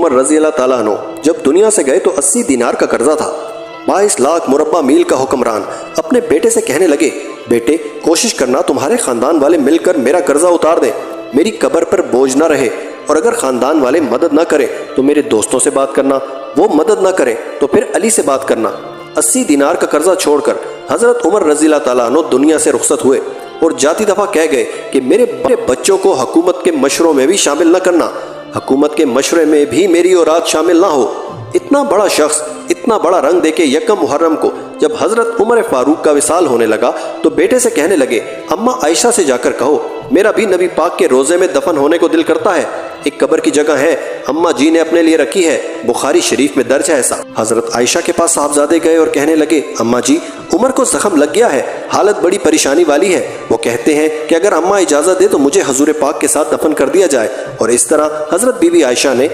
عمر رضی اللہ تعالیٰ عنہ جب دنیا سے گئے تو 80 دینار کا قرضہ تھا۔ 22 لاکھ مربع میل کا حکمران اپنے بیٹے سے کہنے لگے، بیٹے کوشش کرنا تمہارے خاندان والے مل کر میرا قرضہ اتار دیں، میری قبر پر بوجھ نہ رہے، اور اگر خاندان والے مدد نہ کریں تو میرے دوستوں سے بات کرنا، وہ مدد نہ کریں تو پھر علی سے بات کرنا۔ 80 دینار کا قرضہ چھوڑ کر حضرت عمر رضی اللہ تعالیٰ عنہ دنیا سے رخصت ہوئے اور جاتی دفعہ کہہ گئے کہ میرے بچوں کو حکومت کے مشوروں میں بھی شامل نہ کرنا، حکومت کے مشورے میں بھی میری اولاد شامل نہ ہو۔ اتنا بڑا شخص اتنا بڑا رنگ دے کے یکم محرم کو جب حضرت عمر فاروق کا وصال ہونے لگا تو بیٹے سے کہنے لگے، اماں عائشہ سے جا کر کہو میرا بھی نبی پاک کے روزے میں دفن ہونے کو دل کرتا ہے، ایک قبر کی جگہ ہے، اماں جی نے اپنے لیے رکھی ہے، بخاری شریف میں درج ہے ایسا۔ حضرت عائشہ کے پاس صاحبزادے گئے اور کہنے لگے، اماں جی عمر کو زخم لگ گیا ہے، حالت بڑی پریشانی والی ہے، وہ کہتے ہیں کہ اگر اماں اجازت دے تو مجھے حضور پاک کے ساتھ دفن کر دیا جائے، اور اس طرح حضرت بی بی عائشہ نے